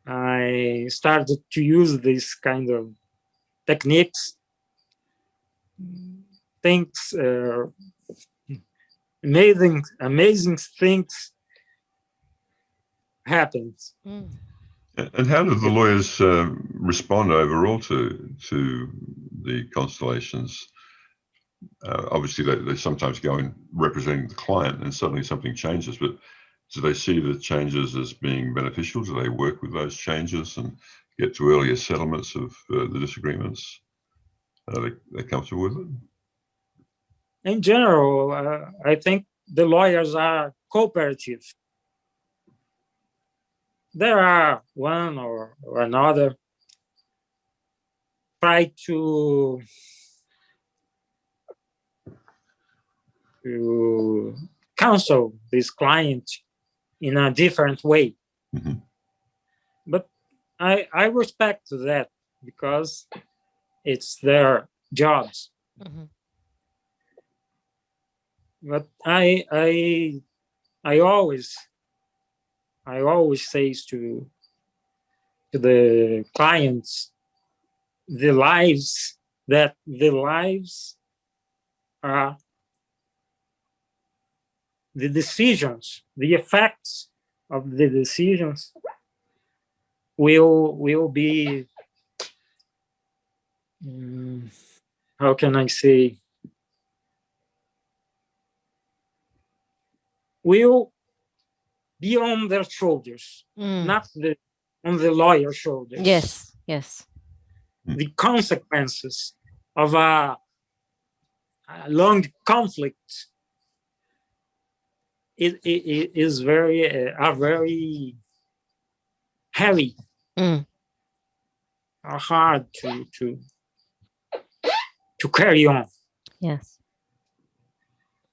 I started to use this kind of techniques. Things, amazing things happened. And how do the lawyers respond overall to the constellations? Obviously, they sometimes go in representing the client, and suddenly something changes. But do they see the changes as being beneficial? Do they work with those changes and get to earlier settlements of the disagreements? Are they comfortable with it? In general, I think the lawyers are cooperative. There are one or another try to counsel this client in a different way. Mm-hmm. But I respect that because it's their jobs. Mm-hmm. But I always say to the clients, the lives are the decisions, the effects of the decisions will be, how can I say, will be on their shoulders, not on the lawyer's shoulders. Yes. The consequences of a long conflict is very heavy, hard to carry on. Yes.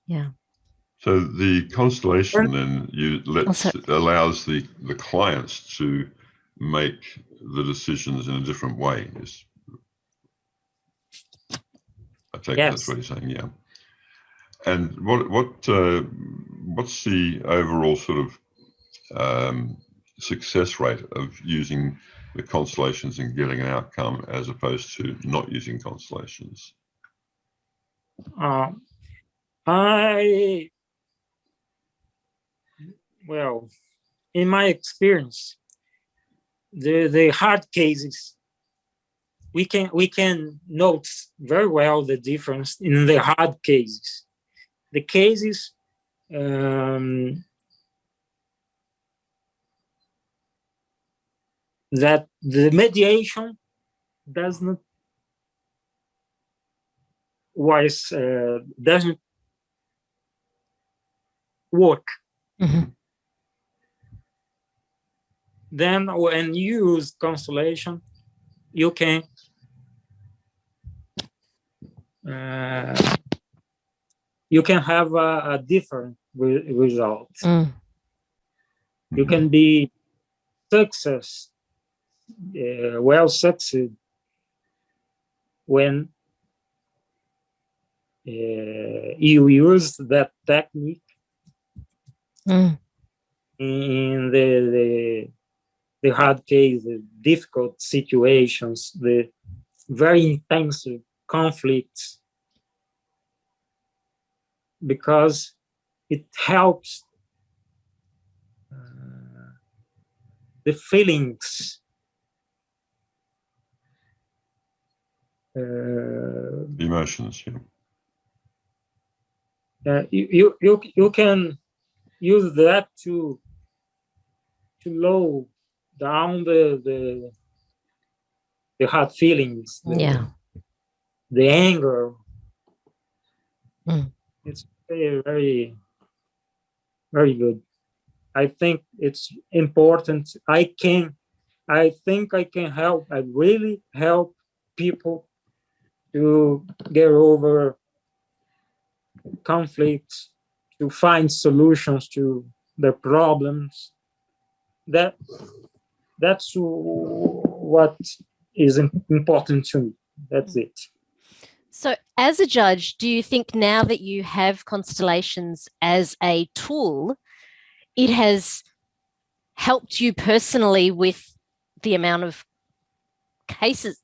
Yeah. So the constellation then allows the clients to make the decisions in a different way. I take that's what you're saying, yeah. And what's the overall sort of success rate of using the constellations and getting an outcome as opposed to not using constellations? Well, in my experience, the hard cases, we can note very well the difference in the hard cases. The cases that the mediation doesn't work. Mm-hmm. Then when you use constellation, you can have a different result. You can be well succeed when you use that technique in the hard case, the difficult situations, the very intense conflicts, because it helps the feelings, emotions. You can use that to low down the hard feelings, the anger. It's very, very, very good. I think it's important. I think I can help. I really help people to get over conflicts, to find solutions to their problems. That's what is important to me. That's it. So as a judge, do you think now that you have constellations as a tool, it has helped you personally with the amount of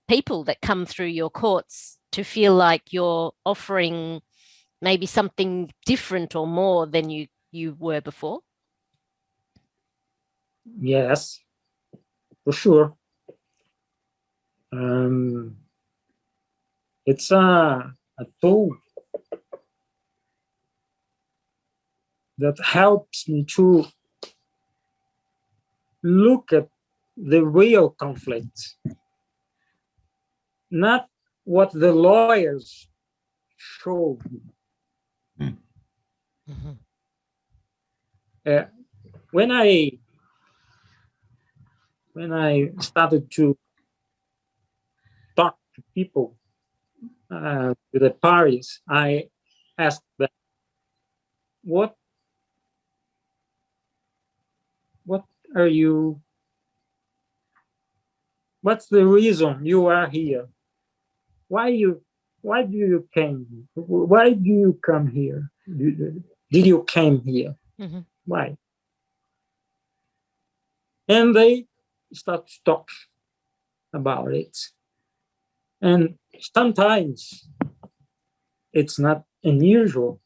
people that come through your courts to feel like you're offering maybe something different or more than you were before? Yes, for sure. It's a tool that helps me to look at the real conflict, not what the lawyers show me. Mm-hmm. When I started to talk to people, to the parties, I asked them, what are you? What's the reason you are here? Why do you came? Why do you come here? Did you came here? Mm-hmm. Why? And they start to talk about it. And sometimes it's not unusual.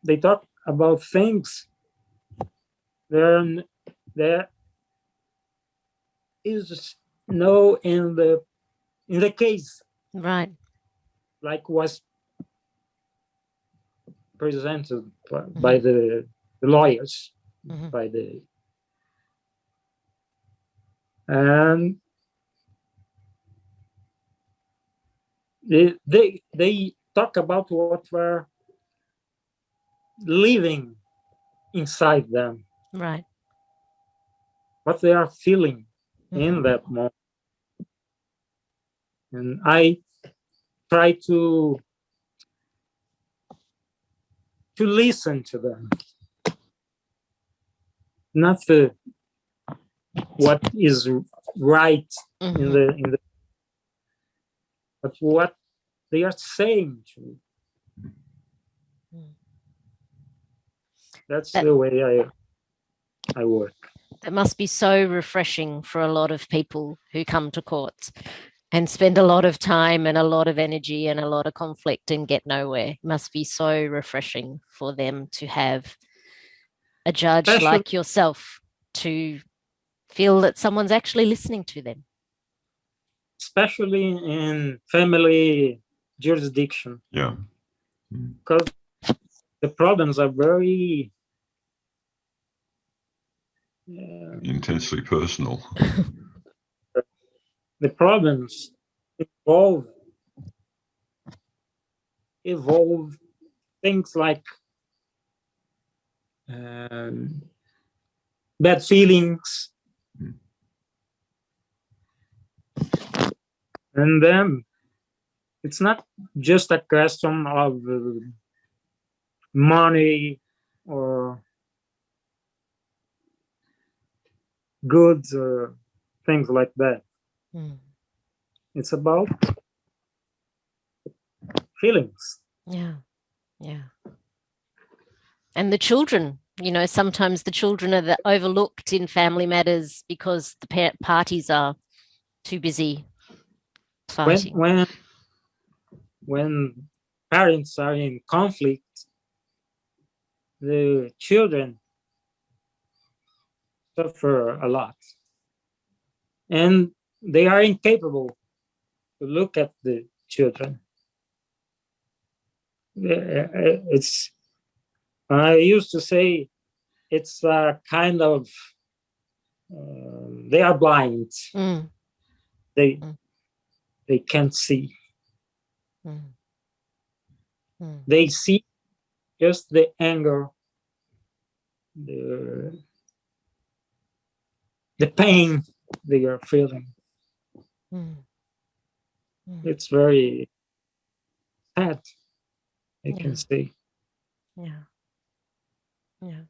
They talk about things there is no in the case, Right. like was presented by the lawyers, Mm-hmm. by the and they talk about what were living inside them, Right. what they are feeling in Mm-hmm. that moment. And I try to listen to them, not what is right Mm-hmm. in the but what they are saying to me. That's the way I work. That must be so refreshing for a lot of people who come to courts and spend a lot of time and a lot of energy and a lot of conflict and get nowhere. It must be so refreshing for them to have a judge Especially, like yourself to feel that someone's actually listening to them. especially in family jurisdiction. Yeah. Because the problems are very Intensely personal. the problems evolve things like bad feelings, and then it's not just a question of money or goods or things like that. It's about feelings. Yeah. Yeah. And the children, sometimes the children are overlooked in family matters because the parties are too busy fighting. When parents are in conflict, the children suffer a lot, and they are incapable to look at the children. It's I used to say it's a kind of they are blind. They can't see. They see just the anger, the pain they are feeling. It's very sad, I can say. Yeah. Yeah.